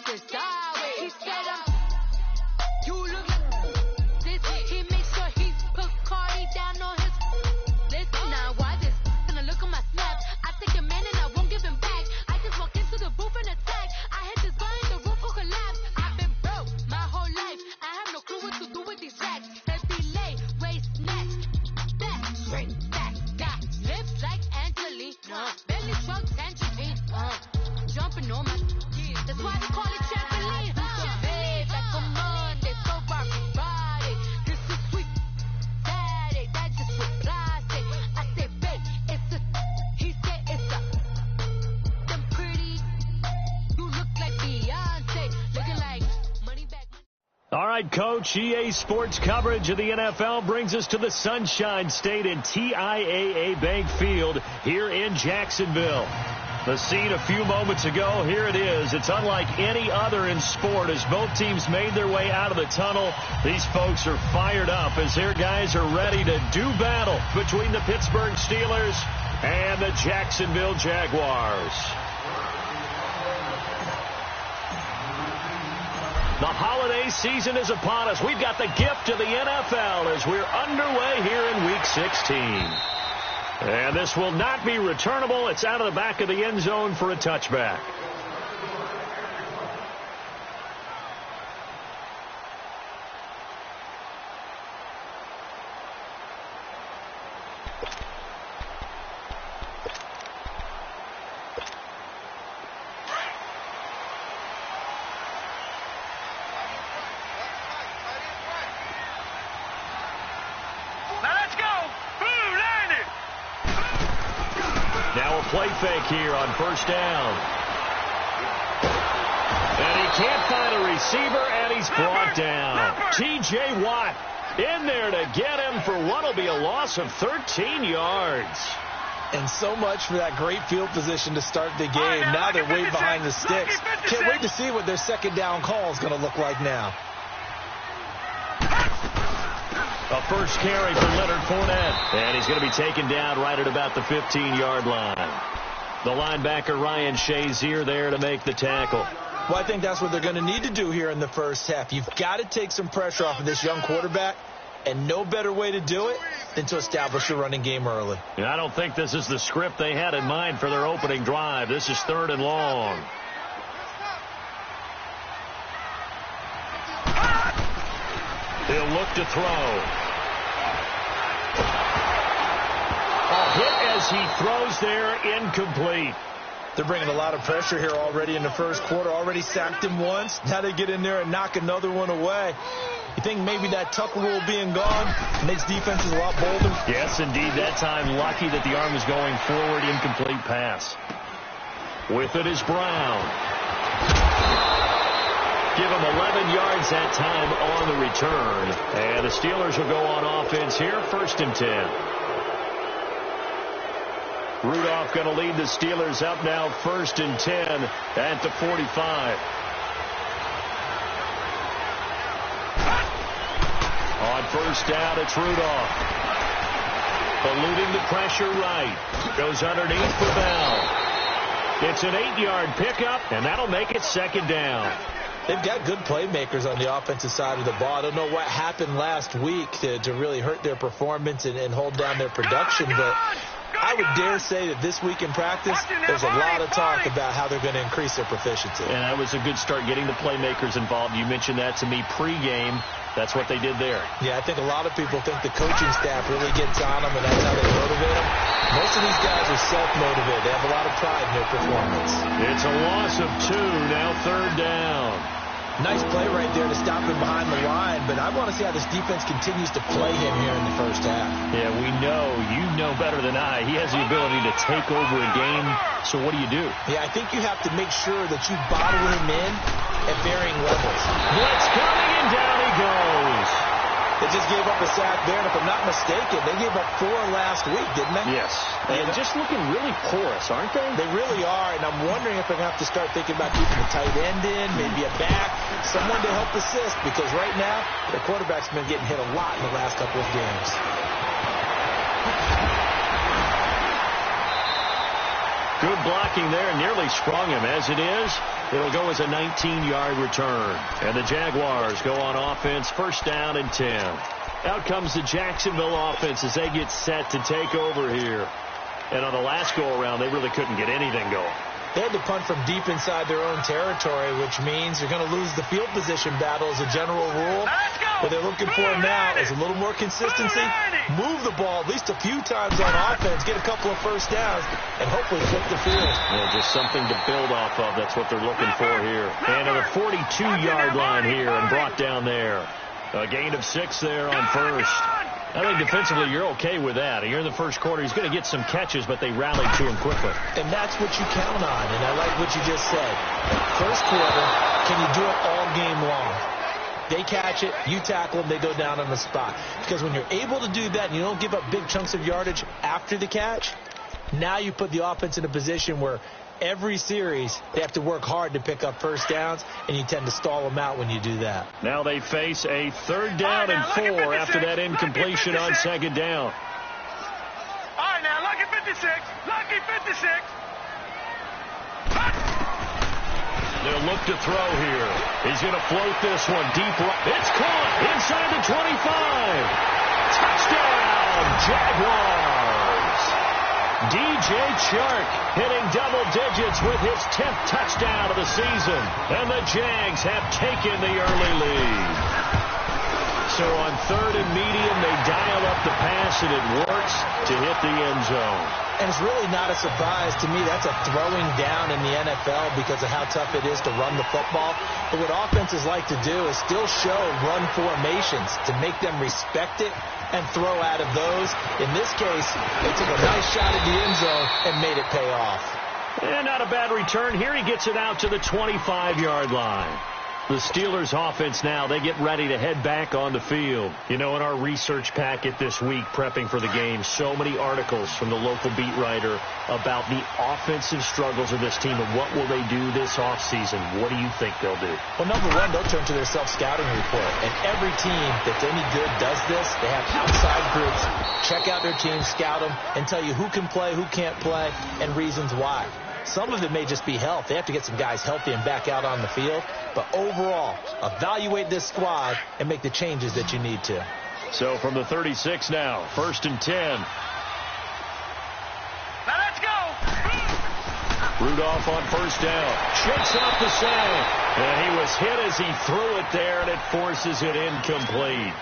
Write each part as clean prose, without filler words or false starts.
que sabe. He said you look like this. He makes sure he put Cardi down on his list. Now why this? Gonna look at my snap. I take a man and I won't give him back. I just walk into the booth and attack. I hit this guy in the roof will collapse. I've been broke my whole life. I have no clue what to do with these racks. Heavy lay, waist snatch. Back, straight back. Got lips like Angelina. Belly truck tangerine. Jumping on my that's why they call it trampoline. Babe, like a Monday, so rocky Friday. This is sweet Saturday, that's just what I say. I say, babe, it's a, he said it's a, them pretty, you look like Beyonce, looking like money back. All right, Coach, EA Sports coverage of the NFL brings us to the Sunshine State in TIAA Bank Field here in Jacksonville. The scene a few moments ago, here it is. It's unlike any other in sport as both teams made their way out of the tunnel. These folks are fired up as their guys are ready to do battle between the Pittsburgh Steelers and the Jacksonville Jaguars. The holiday season is upon us. We've got the gift of the NFL as we're underway here in Week 16. And this will not be returnable. It's out of the back of the end zone for a touchback. Play fake here on first down. And he can't find a receiver, and he's brought down. T.J. Watt in there to get him for what will be a loss of 13 yards. And so much for that great field position to start the game. Now they're way behind the sticks. Can't wait to see what their second down call is going to look like now. A first carry for Leonard Fournette. And he's going to be taken down right at about the 15-yard line. The linebacker, Ryan Shazier, there to make the tackle. Well, I think that's what they're going to need to do here in the first half. You've got to take some pressure off of this young quarterback, and no better way to do it than to establish a running game early. And I don't think this is the script they had in mind for their opening drive. This is 3rd and long. He'll look to throw. A hit as he throws there, incomplete. They're bringing a lot of pressure here already in the first quarter. Already sacked him once. Now they get in there and knock another one away. You think maybe that Tucker rule being gone makes defenses a lot bolder? Yes, indeed. That time lucky that the arm was going forward. Incomplete pass. With it is Brown. Give him 11 yards that time on the return. And the Steelers will go on offense here, 1st and 10. Rudolph going to lead the Steelers up now, 1st and 10 at the 45. On first down, it's Rudolph. Eluding the pressure right. Goes underneath for Bell. It's an 8-yard pickup, and that'll make it 2nd down. They've got good playmakers on the offensive side of the ball. I don't know what happened last week to really hurt their performance and hold down their production, but I would dare say that this week in practice, there's a lot of talk about how they're going to increase their proficiency. And that was a good start getting the playmakers involved. You mentioned that to me pregame. That's what they did there. Yeah, I think a lot of people think the coaching staff really gets on them, and that's how they motivate them. Most of these guys are self-motivated. They have a lot of pride in their performance. It's a loss of 2, now 3rd down. Nice play right there to stop him behind the line, but I want to see how this defense continues to play him here in the first half. Yeah, we know. You know better than I. He has the ability to take over a game, so what do you do? Yeah, I think you have to make sure that you bottle him in at varying levels. Blitz coming, and down he goes. They just gave up a sack there, and if I'm not mistaken, they gave up 4 last week, didn't they? Yes. And just looking really porous, aren't they? They really are, and I'm wondering if they're going to have to start thinking about keeping a tight end in, maybe a back, someone to help assist, because right now, their quarterback's been getting hit a lot in the last couple of games. Good blocking there, nearly sprung him. As it is, it'll go as a 19-yard return. And the Jaguars go on offense, first down and 10. Out comes the Jacksonville offense as they get set to take over here. And on the last go-around, they really couldn't get anything going. They had to punt from deep inside their own territory, which means you're going to lose the field position battle as a general rule. What they're looking for now is a little more consistency. Move the ball at least a few times on offense, get a couple of first downs, and hopefully flip the field. Yeah, just something to build off of. That's what they're looking for here. And at the 42-yard line here and brought down there. A gain of 6 there on first. I think defensively you're okay with that. You're in the first quarter. He's going to get some catches, but they rallied to him quickly. And that's what you count on, and I like what you just said. First quarter, can you do it all game long? They catch it, you tackle them, they go down on the spot. Because when you're able to do that and you don't give up big chunks of yardage after the catch, now you put the offense in a position where every series they have to work hard to pick up first downs, and you tend to stall them out when you do that. Now they face a 3rd down and 4 after that incompletion on 2nd down. All right, now, lucky 56. Lucky 56. They'll look to throw here. He's going to float this one deep right. It's caught inside the 25. Touchdown, Jaguars. DJ Chark hitting double digits with his 10th touchdown of the season. And the Jags have taken the early lead. So on 3rd and medium, they dial up the pass, and it works to hit the end zone. And it's really not a surprise to me. That's a throwing down in the NFL because of how tough it is to run the football. But what offenses like to do is still show run formations to make them respect it and throw out of those. In this case, they took a nice shot at the end zone and made it pay off. And not a bad return. Here he gets it out to the 25-yard line. The Steelers offense now, they get ready to head back on the field. You know, in our research packet this week, prepping for the game, so many articles from the local beat writer about the offensive struggles of this team and what will they do this offseason. What do you think they'll do? Well, number one, they'll turn to their self-scouting report. And every team that's any good does this. They have outside groups, check out their team, scout them, and tell you who can play, who can't play, and reasons why. Some of it may just be health. They have to get some guys healthy and back out on the field. But overall, evaluate this squad and make the changes that you need to. So from the 36 now, 1st and 10. Now let's go. Rudolph on 1st down. Shakes off the side. And he was hit as he threw it there, and it forces it incomplete.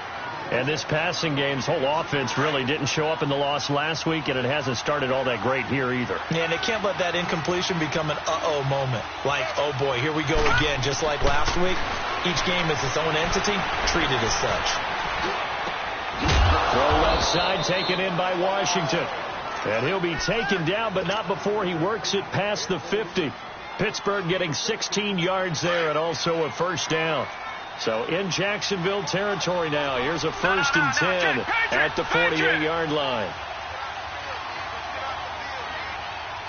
And this passing game's whole offense really didn't show up in the loss last week, and it hasn't started all that great here either. Yeah, and they can't let that incompletion become an uh-oh moment. Like, oh boy, here we go again. Just like last week, each game is its own entity, treated as such. Throw left side taken in by Washington. And he'll be taken down, but not before he works it past the 50. Pittsburgh getting 16 yards there and also a 1st down. So in Jacksonville territory now. Here's a 1st and 10 at the 48-yard line.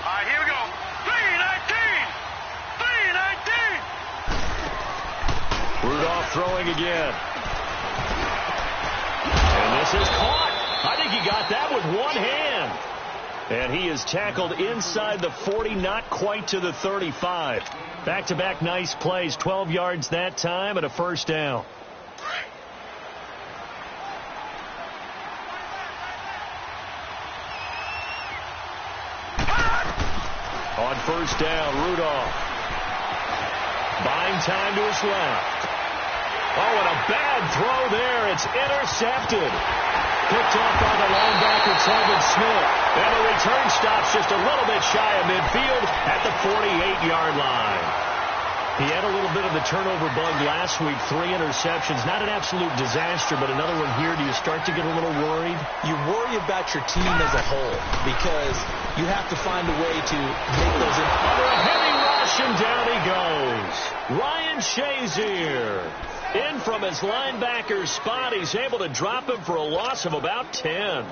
All right, here we go. 3-19. 3-19. Rudolph throwing again. And this is caught. I think he got that with one hand. And he is tackled inside the 40, not quite to the 35. Back-to-back nice plays, 12 yards that time and a 1st down. On 1st down, Rudolph. Buying time to his left. Oh, and a bad throw there. It's intercepted. Picked off by the linebacker, Telvin Smith. And the return stops just a little bit shy of midfield at the 48-yard line. He had a little bit of the turnover bug last week, 3 interceptions. Not an absolute disaster, but another one here. Do you start to get a little worried? You worry about your team as a whole because you have to find a way to make those under a heavy rush, and down he goes. Ryan Shazier. In from his linebacker's spot. He's able to drop him for a loss of about 10.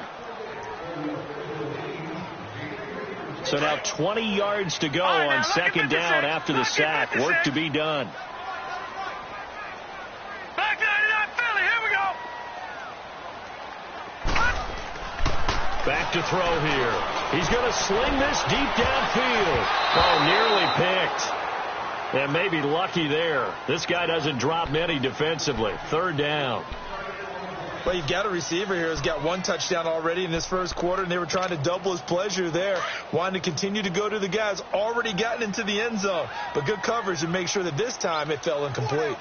So now 20 yards to go on 2nd down after the sack. Work to be done. Back 99 Philly, here we go. Back back to throw here. He's going to sling this deep downfield. Oh, nearly picked. And maybe lucky there. This guy doesn't drop many defensively. Third down. Well, you've got a receiver here who's got one touchdown already in this first quarter, and they were trying to double his pleasure there, wanting to continue to go to the guys already gotten into the end zone. But good coverage and make sure that this time it fell incomplete.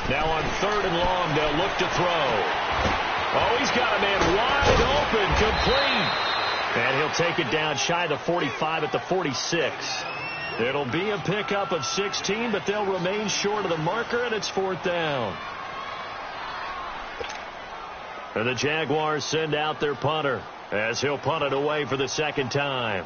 Now on 3rd and long, they'll look to throw. Oh, he's got a man wide open, complete. And he'll take it down shy of the 45 at the 46. It'll be a pickup of 16, but they'll remain short of the marker, and it's 4th down. And the Jaguars send out their punter as he'll punt it away for the second time.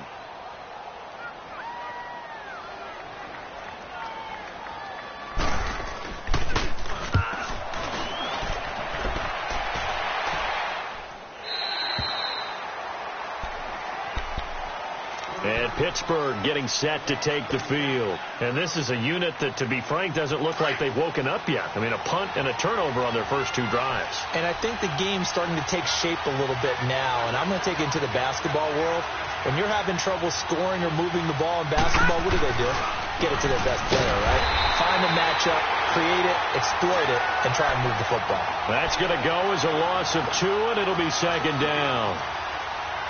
And Pittsburgh getting set to take the field. And this is a unit that, to be frank, doesn't look like they've woken up yet. I mean, a punt and a turnover on their first 2 drives. And I think the game's starting to take shape a little bit now. And I'm going to take it into the basketball world. When you're having trouble scoring or moving the ball in basketball, what do? Get it to their best player, right? Find a matchup, create it, exploit it, and try and move the football. That's going to go as a loss of 2, and it'll be 2nd down.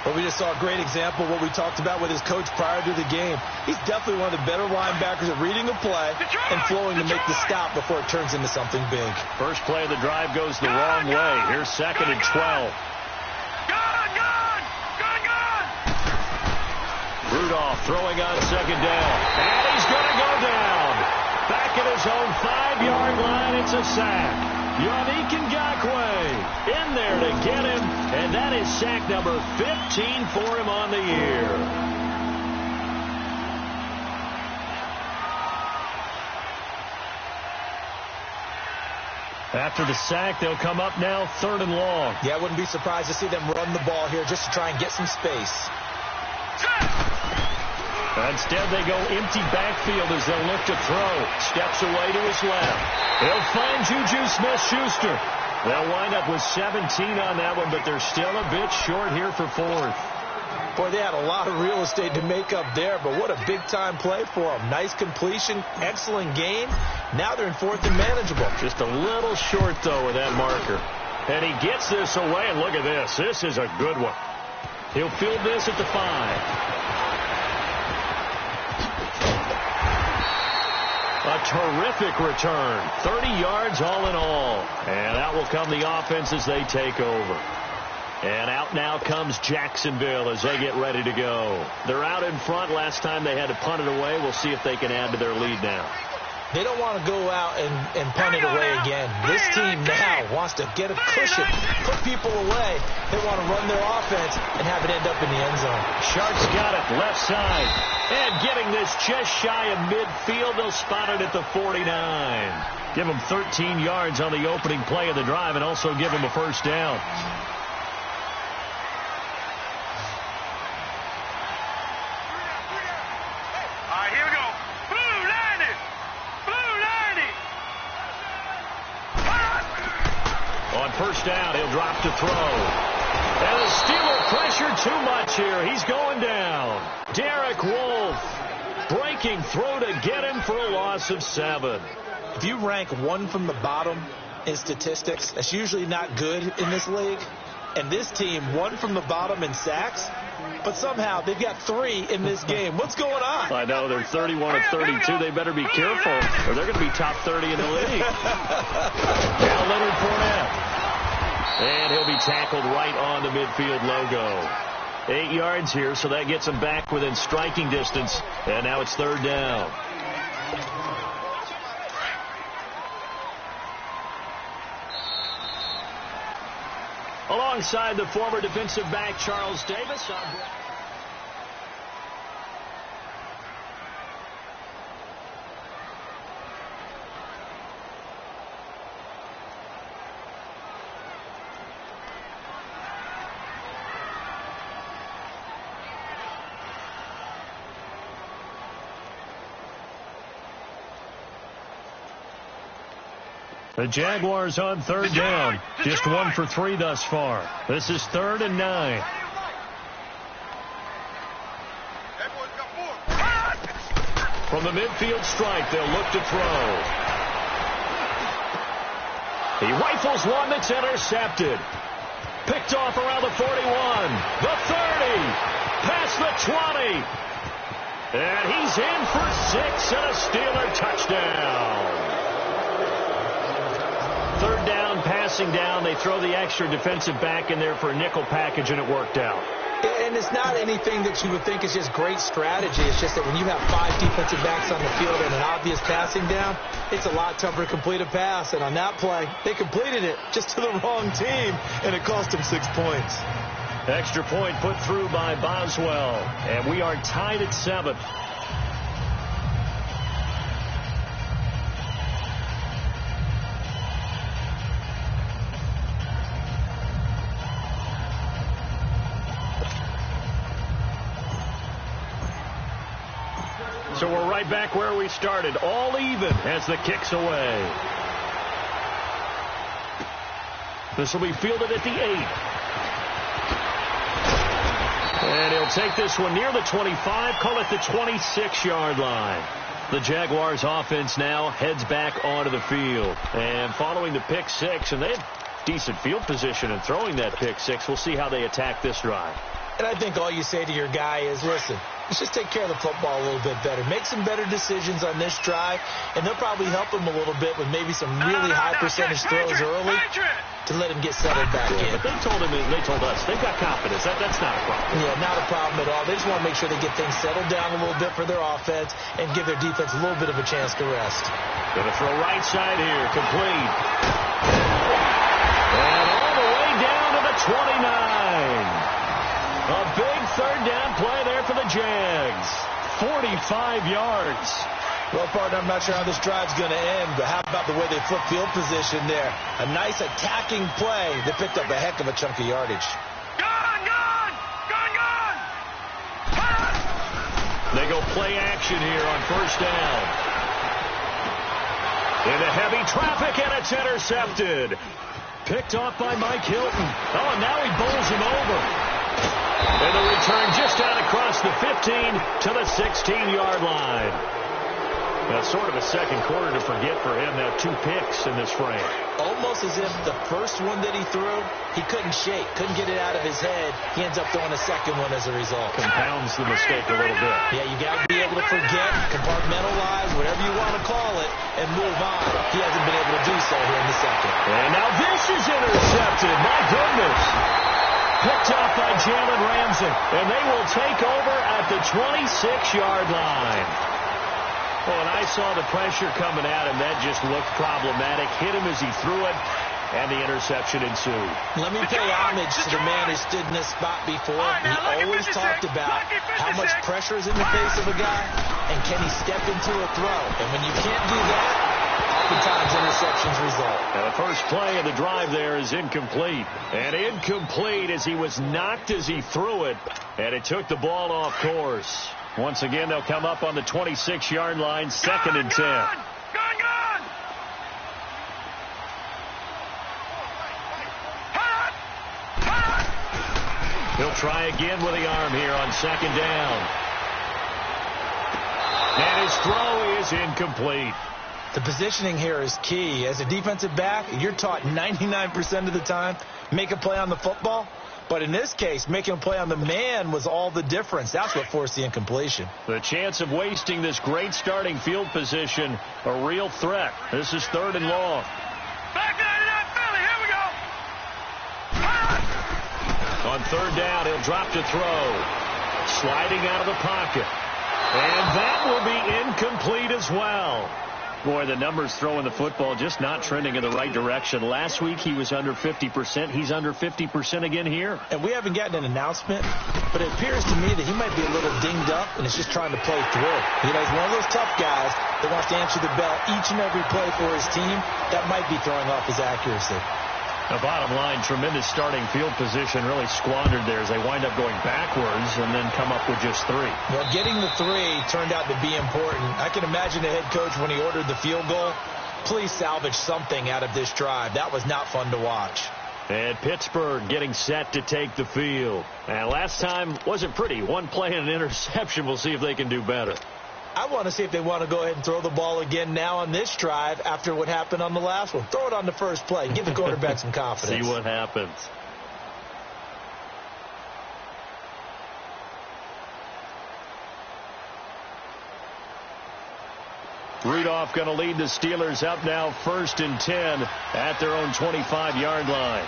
But we just saw a great example of what we talked about with his coach prior to the game. He's definitely one of the better linebackers at reading a play and flowing to make the stop before it turns into something big. First play of the drive goes the wrong way. Here's 2nd and 12. Rudolph throwing on 2nd down. And he's going to go down. Back at his own 5-yard line, it's a sack. Yannick Ngakoue in there to get him, and that is sack number 15 for him on the year. After the sack, they'll come up now 3rd and long. Yeah, I wouldn't be surprised to see them run the ball here just to try and get some space. Instead, they go empty backfield as they'll look to throw. Steps away to his left. He'll find Juju Smith-Schuster. They'll wind up with 17 on that one, but they're still a bit short here for 4th. Boy, they had a lot of real estate to make up there, but what a big-time play for them. Nice completion, excellent game. Now they're in 4th and manageable. Just a little short, though, with that marker. And he gets this away, and look at this. This is a good one. He'll field this at the 5. A terrific return. 30 yards all in all. And out will come the offense as they take over. And out now comes Jacksonville as they get ready to go. They're out in front. Last time they had to punt it away. We'll see if they can add to their lead now. They don't want to go out and punt it away again. This team now wants to get a cushion, put people away. They want to run their offense and have it end up in the end zone. Sharks got it, left side. And getting this just shy of midfield, they'll spot it at the 49. Give them 13 yards on the opening play of the drive and also give them a first down. First down, he'll drop to throw. And the Steeler pressure too much here. He's going down. Derek Wolfe breaking throw to get him for a loss of 7. If you rank 1 from the bottom in statistics, that's usually not good in this league. And this team, 1 from the bottom in sacks, but somehow they've got 3 in this game. What's going on? I know, they're 31 of 32. They better be careful, or they're going to be top 30 in the league. Now Leonard Fournette. And he'll be tackled right on the midfield logo. 8 yards here, so that gets him back within striking distance. And now it's 3rd down. Alongside the former defensive back Charles Davis. The Jaguars on third down. Just 1 for 3 thus far. This is 3rd and 9. From the midfield stripe, they'll look to throw. He rifles one that's intercepted. Picked off around the 41, the 30, past the 20. And he's in for 6 and a Steeler touchdown. 3rd down, passing down. They throw the extra defensive back in there for a nickel package, and it worked out. And it's not anything that you would think is just great strategy. It's just that when you have 5 defensive backs on the field and an obvious passing down, it's a lot tougher to complete a pass. And on that play, they completed it just to the wrong team, and it cost them 6 points. Extra point put through by Boswell, and we are tied at 7. So we're right back where we started, all even as the kick's away. This will be fielded at the 8. And he'll take this one near the 25, call it the 26-yard line. The Jaguars offense now heads back onto the field. And following the pick 6, and they have decent field position in throwing that pick 6. We'll see how they attack this drive. And I think all you say to your guy is, listen, let's just take care of the football a little bit better. Make some better decisions on this drive, and they'll probably help him a little bit with maybe some really high percentage throws early to let him get settled back in. But they told us, they've got confidence. That's not a problem. Yeah, not a problem at all. They just want to make sure they get things settled down a little bit for their offense and give their defense a little bit of a chance to rest. Going to throw right side here, complete. And all the way down to the 29. A big 3rd down play there for the Jags. 45 yards. Well, partner, I'm not sure how this drive's going to end, but how about the way they flip field position there? A nice attacking play that picked up a heck of a chunk of yardage. Gone! They go play action here on 1st down. Into heavy traffic, and it's intercepted. Picked off by Mike Hilton. Oh, and now he bowls him over. And the return just out across the 15 to the 16-yard line. That's sort of a second quarter to forget for him. Now 2 picks in this frame. Almost as if the first one that he threw, he couldn't shake, couldn't get it out of his head. He ends up throwing a second one as a result. Compounds the mistake a little bit. Yeah, you got to be able to forget, compartmentalize, whatever you want to call it, and move on. He hasn't been able to do so here in the second. And now this is intercepted. My goodness. Picked off by Jalen Ramsey. And they will take over at the 26-yard line. Well, and I saw the pressure coming at him. That just looked problematic. Hit him as he threw it, and the interception ensued. Let me pay homage to the man who stood in this spot before. He always talked about how much pressure is in the face of a guy, and can he step into a throw. And when you can't do that, oftentimes interceptions result. Now the first play of the drive there is incomplete. And incomplete as he was knocked as he threw it, and it took the ball off course. Once again, they'll come up on the 26-yard line, 2nd and 10. Gone! He'll try again with the arm here on 2nd down. And his throw is incomplete. The positioning here is key. As a defensive back, you're taught 99% of the time, make a play on the football. But in this case, making a play on the man was all the difference. That's what forced the incompletion. The chance of wasting this great starting field position, a real threat. This is 3rd and long. Back to that Philly. Here we go. On 3rd down, he'll drop to throw. Sliding out of the pocket. And that will be incomplete as well. Boy, the numbers throwing the football just not trending in the right direction. Last week he was under 50%. He's under 50% again here. And we haven't gotten an announcement, but it appears to me that he might be a little dinged up and is just trying to play through. You know, he's one of those tough guys that wants to answer the bell each and every play for his team. That might be throwing off his accuracy. The bottom line, tremendous starting field position really squandered there as they wind up going backwards and then come up with just 3. Well, getting the 3 turned out to be important. I can imagine the head coach when he ordered the field goal Please salvage something out of this drive. That was not fun to watch. And Pittsburgh getting set to take the field. And last time wasn't pretty. One play and an interception. We'll see if they can do better. I want to see if they want to go ahead and throw the ball again now on this drive after what happened on the last one. Throw it on the first play. Give the quarterback some confidence. See what happens. Rudolph going to lead the Steelers up now 1st and 10 at their own 25-yard line.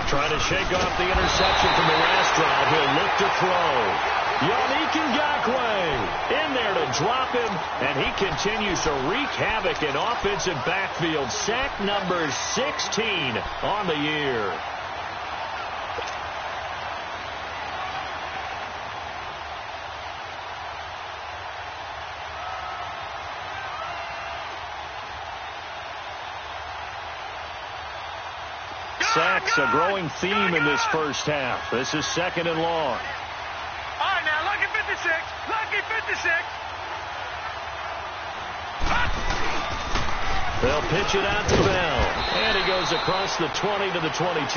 Trying to shake off the interception from the last drive. He'll look to throw. Yannick Ngakoue in there to drop him, and he continues to wreak havoc in offensive backfield. Sack number 16 on the year. Sacks, a growing theme in this first half. This is 2nd and long. All right, now, lucky 56. Lucky 56. They'll pitch it out to Bell. And he goes across the 20 to the 22.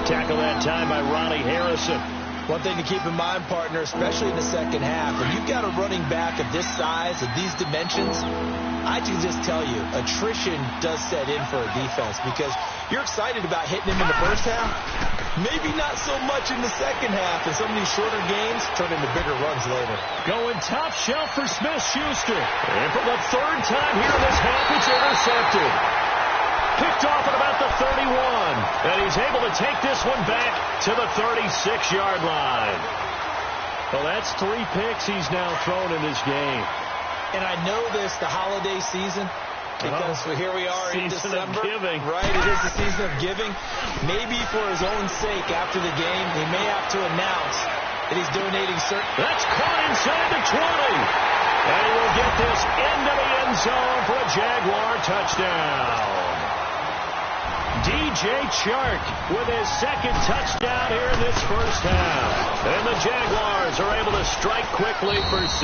Tackle that time by Ronnie Harrison. One thing to keep in mind, partner, especially in the second half, when you've got a running back of this size, of these dimensions, I can just tell you, attrition does set in for a defense because you're excited about hitting him in the first half. Maybe not so much in the second half, and some of these shorter games turn into bigger runs later. Going top shelf for Smith-Schuster. And for the 3rd time here this half, it's intercepted. Picked off at about the 31. And he's able to take this one back to the 36-yard line. Well, that's 3 picks he's now thrown in this game. And I know this, the holiday season, because here we are in December. Giving. Right, it is the season of giving. Maybe for his own sake after the game, he may have to announce that he's donating certain... That's caught inside the 20. And he will get this into the end zone for a Jaguar touchdown. DJ Chark with his 2nd touchdown here in this first half. And the Jaguars are able to strike quickly for 6.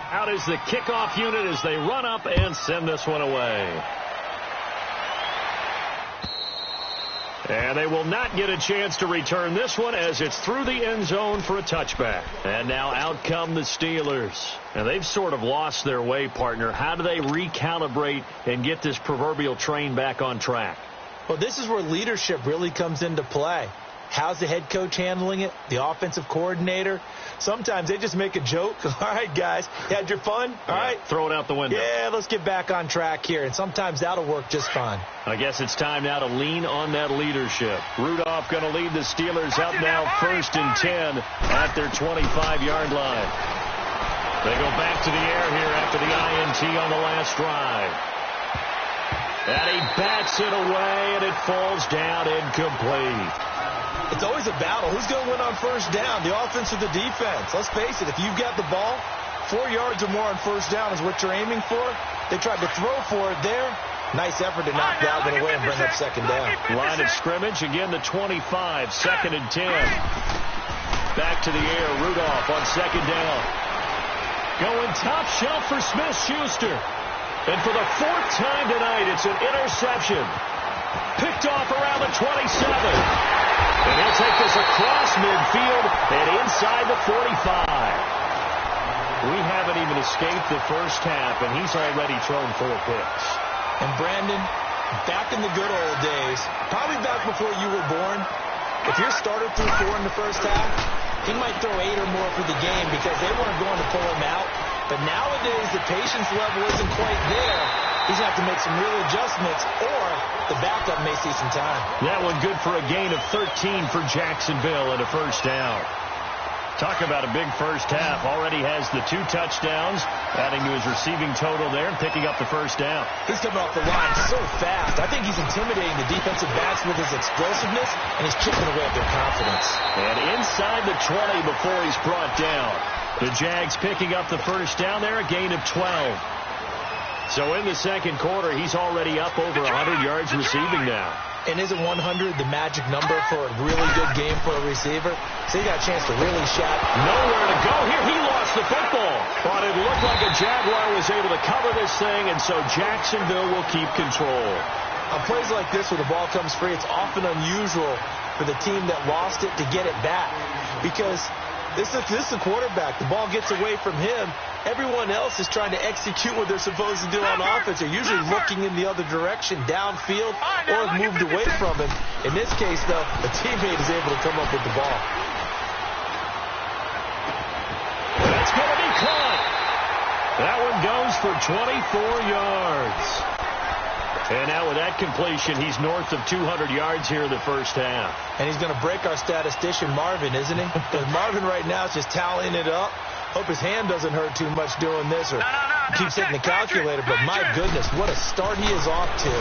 Out is the kickoff unit as they run up and send this one away. And they will not get a chance to return this one as it's through the end zone for a touchback. And now out come the Steelers. And they've sort of lost their way, partner. How do they recalibrate and get this proverbial train back on track? Well, this is where leadership really comes into play. How's the head coach handling it? The offensive coordinator? Sometimes they just make a joke. All right, guys, you had your fun? All right. Throw it out the window. Yeah, let's get back on track here. And sometimes that'll work just fine. I guess it's time now to lean on that leadership. Rudolph going to lead the Steelers up now 1st and 10 at their 25-yard line. They go back to the air here after the INT on the last drive. And he bats it away, and it falls down incomplete. It's always a battle. Who's going to win on first down, the offense or the defense? Let's face it, if you've got the ball, 4 yards or more on first down is what you're aiming for. They tried to throw for it there. Nice effort to knock that one away and bring up 2nd down. Line of scrimmage, again the 25, 2nd and 10. Back to the air, Rudolph on 2nd down. Going top shelf for Smith-Schuster. And for the 4th time tonight, it's an interception. Picked off around the 27. And he'll take this across midfield and inside the 45. We haven't even escaped the first half, and he's already thrown 4 picks. And Brandon, back in the good old days, probably back before you were born, if your starter threw 4 in the first half, he might throw 8 or more for the game because they weren't going to pull him out. But nowadays, the patience level isn't quite there. He's going to have to make some real adjustments, or the backup may see some time. That one good for a gain of 13 for Jacksonville and a first down. Talk about a big first half. Already has the 2 touchdowns, adding to his receiving total there and picking up the first down. He's coming off the line so fast. I think he's intimidating the defensive backs with his explosiveness, and he's chipping away at their confidence. And inside the 20 before he's brought down. The Jags picking up the first down there, a gain of 12. So in the second quarter, he's already up over 100 yards receiving now. And isn't 100 the magic number for a really good game for a receiver? So he got a chance to really shot. Nowhere to go here. He lost the football. But it looked like a Jaguar was able to cover this thing, and so Jacksonville will keep control. On plays like this where the ball comes free, it's often unusual for the team that lost it to get it back. Because this is the quarterback. The ball gets away from him. Everyone else is trying to execute what they're supposed to do on offense. They're usually looking in the other direction, downfield, or have moved away from him. In this case, though, the teammate is able to come up with the ball. That's going to be caught. That one goes for 24 yards. And now with that completion, he's north of 200 yards here in the first half. And he's going to break our statistician, Marvin, isn't he? Because Marvin right now is just tallying it up. Hope his hand doesn't hurt too much doing this or keeps hitting the calculator. But my goodness, what a start he is off to.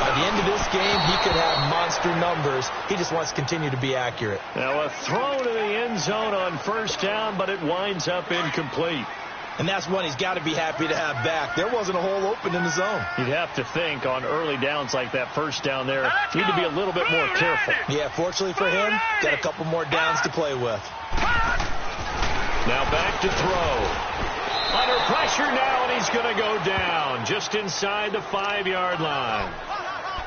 By the end of this game, he could have monster numbers. He just wants to continue to be accurate. Now a throw to the end zone on first down, but it winds up incomplete. And that's one he's got to be happy to have back. There wasn't a hole open in the zone. You'd have to think on early downs like that first down there, you need to be a little bit more careful. Yeah, fortunately for him, got a couple more downs to play with. Now back to throw. Under pressure now, and he's going to go down just inside the 5-yard line.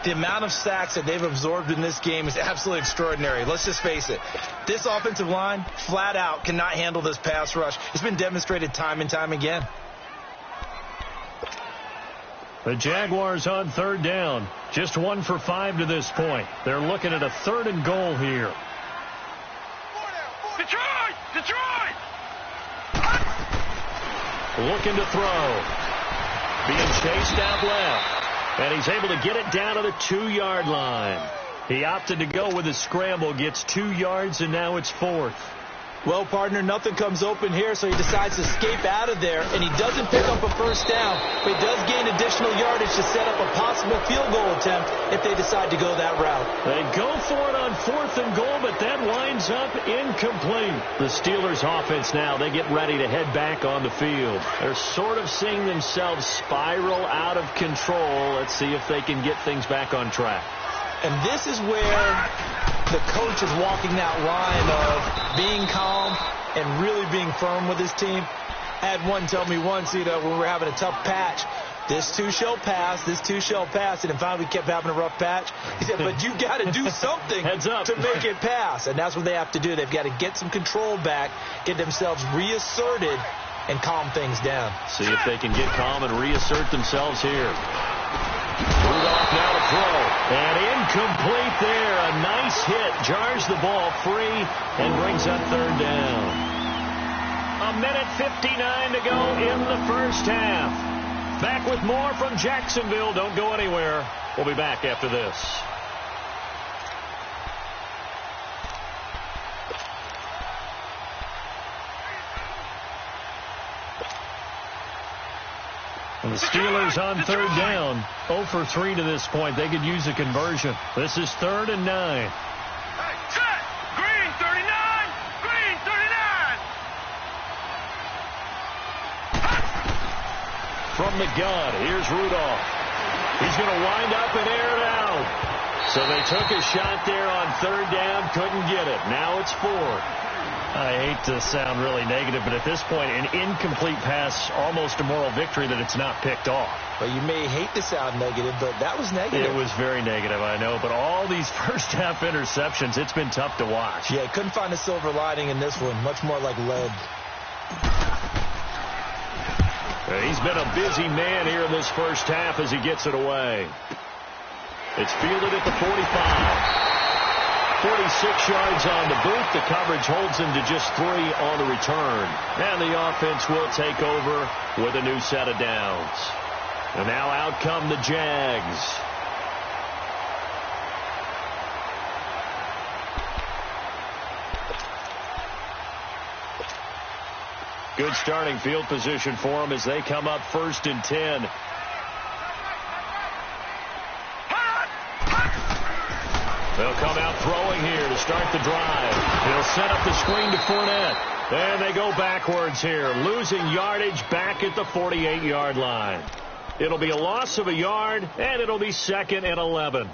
The amount of sacks that they've absorbed in this game is absolutely extraordinary. Let's just face it. This offensive line, flat out, cannot handle this pass rush. It's been demonstrated time and time again. The Jaguars on third down. Just 1 for 5 to this point. They're looking at a 3rd and goal here. Detroit! Looking to throw. Being chased out left. And he's able to get it down to the 2-yard line. He opted to go with a scramble, gets 2 yards, and now it's 4th. Well, partner, nothing comes open here, so he decides to escape out of there, and he doesn't pick up a first down, but he does gain additional yardage to set up a possible field goal attempt if they decide to go that route. They go for it on 4th and goal, but that winds up incomplete. The Steelers' offense now, they get ready to head back on the field. They're sort of seeing themselves spiral out of control. Let's see if they can get things back on track. And this is where the coach is walking that line of being calm and really being firm with his team. I had one tell me once, when we were having a tough patch, this too shall pass, this too shall pass. And finally we kept having a rough patch. He said, but you got to do something to make it pass. And that's what they have to do. They've got to get some control back, get themselves reasserted, and calm things down. See if they can get calm and reassert themselves here. Rudolph now to throw. And incomplete there. A nice hit. Jars the ball free and brings up 3rd down. 1:59 to go in the first half. Back with more from Jacksonville. Don't go anywhere. We'll be back after this. And the Steelers on 3rd down. 0 for 3 to this point. They could use a conversion. This is 3rd and 9. Set! Green 39! Green 39! From the gun, here's Rudolph. He's going to wind up and air it out. So they took a shot there on 3rd down, couldn't get it. Now it's 4th. I hate to sound really negative, but at this point, an incomplete pass, almost a moral victory that it's not picked off. Well, you may hate to sound negative, but that was negative. It was very negative, I know. But all these first-half interceptions, it's been tough to watch. Yeah, couldn't find a silver lining in this one. Much more like lead. He's been a busy man here in this first half as he gets it away. It's fielded at the 45. 46 yards on the boot. The coverage holds him to just 3 on the return. And the offense will take over with a new set of downs. And now out come the Jags. Good starting field position for them as they come up 1st and 10. They'll come out throwing here to start the drive. He'll set up the screen to Fournette. And they go backwards here, losing yardage back at the 48-yard line. It'll be a loss of a yard, and it'll be 2nd and 11.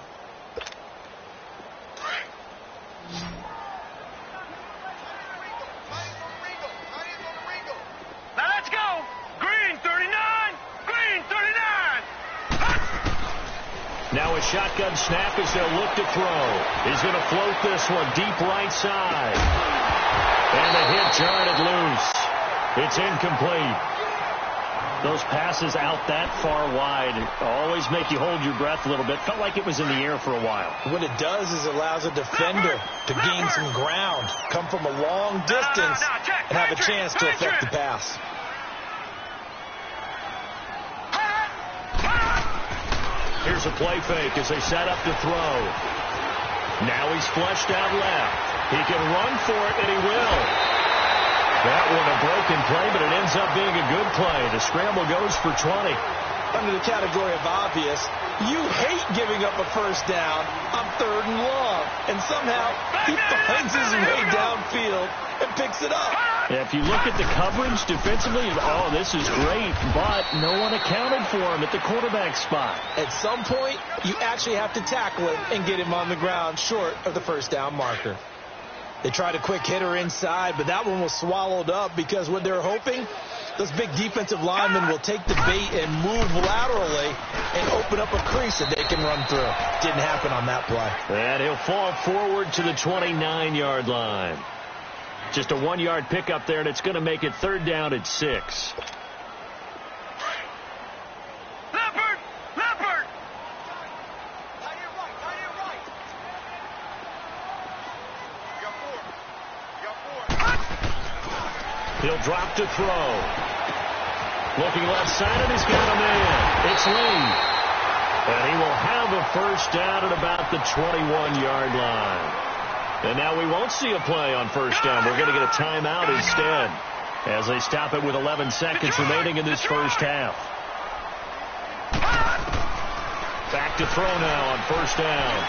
Now a shotgun snap as they'll look to throw. He's going to float this one deep right side. And the hit jarred it loose. It's incomplete. Those passes out that far wide always make you hold your breath a little bit. Felt like it was in the air for a while. What it does is it allows a defender to gain some ground, come from a long distance, and have a chance to affect the pass. Here's a play fake as they set up to throw. Now he's flushed out left. He can run for it, and he will. That one a broken play, but it ends up being a good play. The scramble goes for 20. Under the category of obvious, you hate giving up a first down on 3rd and long. And somehow he finds his way downfield and picks it up. Yeah, if you look at the coverage defensively, oh, this is great, but no one accounted for him at the quarterback spot. At some point, you actually have to tackle him and get him on the ground short of the first down marker. They tried a quick hitter inside, but that one was swallowed up because what they're hoping, those big defensive linemen will take the bait and move laterally and open up a crease that they can run through. Didn't happen on that play. And he'll fall forward to the 29-yard line. Just a 1-yard pickup there, and it's going to make it 3rd down at 6. He'll drop to throw. Looking left side, and he's got a man. It's Lee. And he will have a first down at about the 21-yard line. And now we won't see a play on first down. We're going to get a timeout instead as they stop it with 11 seconds remaining in this first half. Back to throw now on first down.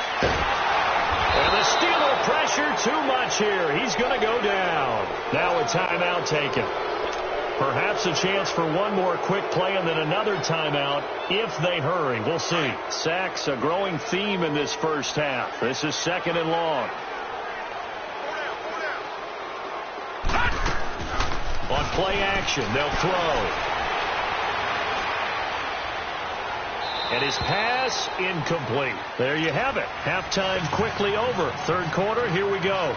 And the Steeler pressure too much here. He's going to go down. Now a timeout taken. Perhaps a chance for one more quick play and then another timeout if they hurry. We'll see. Sacks, a growing theme in this first half. This is 2nd and long. On play action, they'll throw. And his pass incomplete. There you have it. Halftime quickly over. 3rd quarter, here we go.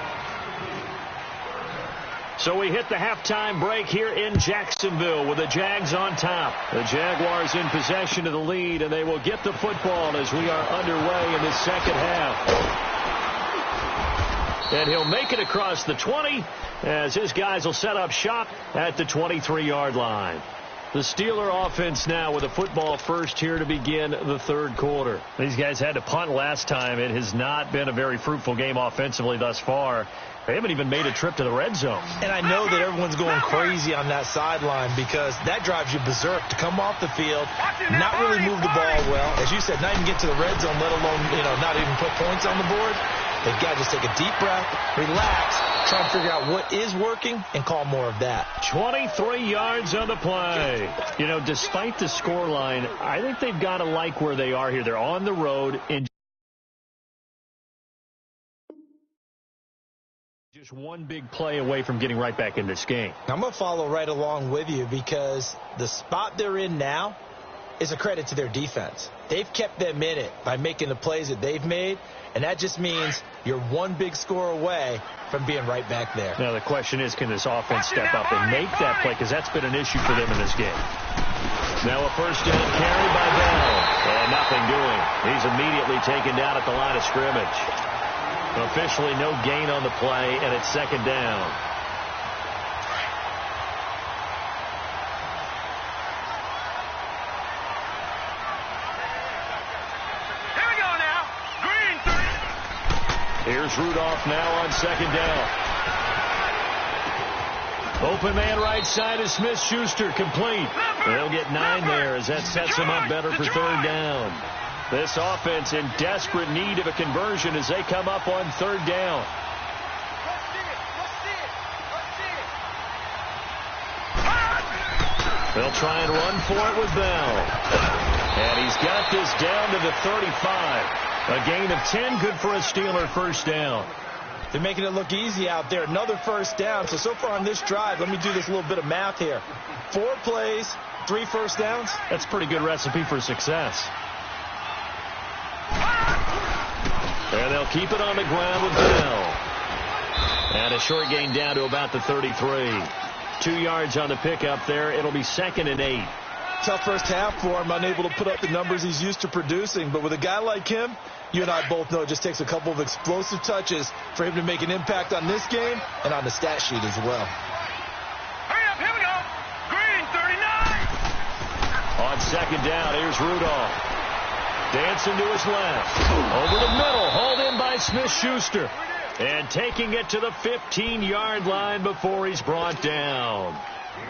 So we hit the halftime break here in Jacksonville with the Jags on top. The Jaguars in possession of the lead, and they will get the football as we are underway in the second half. And he'll make it across the 20 as his guys will set up shop at the 23-yard line. The Steeler offense now with a football first here to begin the 3rd quarter. These guys had to punt last time. It has not been a very fruitful game offensively thus far. They haven't even made a trip to the red zone. And I know that everyone's going crazy on that sideline because that drives you berserk to come off the field, not really move the ball well. As you said, not even get to the red zone, let alone, not even put points on the board. They've got to just take a deep breath, relax, try and figure out what is working and call more of that. 23 yards on the play. Despite the scoreline, I think they've got to like where they are here. They're on the road in just one big play away from getting right back in this game. I'm going to follow right along with you because the spot they're in now is a credit to their defense. They've kept them in it by making the plays that they've made, and that just means you're one big score away from being right back there. Now the question is, can this offense step up and make that play? Because that's been an issue for them in this game. Now a first down carry by Bell. And nothing doing. He's immediately taken down at the line of scrimmage. Officially no gain on the play, and it's 2nd down. Here's Rudolph now on 2nd down. Open man right side is Smith-Schuster, complete. They'll get 9 there as that sets him up better for 3rd down. This offense in desperate need of a conversion as they come up on 3rd down. They'll try and run for it with Bell. And he's got this down to the 35. A gain of 10, good for a Steeler first down. They're making it look easy out there. Another first down. So far on this drive, let me do this little bit of math here. 4 plays, 3 first downs. That's a pretty good recipe for success. they'll keep it on the ground with Bell. And a short gain down to about the 33. 2 yards on the pickup there. It'll be 2nd and 8. Tough first half for him, unable to put up the numbers he's used to producing. But with a guy like him, you and I both know it just takes a couple of explosive touches for him to make an impact on this game and on the stat sheet as well. Hurry up, here we go. Green, 39. On 2nd down, here's Rudolph. Dancing to his left. Over the middle, hauled in by Smith-Schuster. And taking it to the 15-yard line before he's brought down.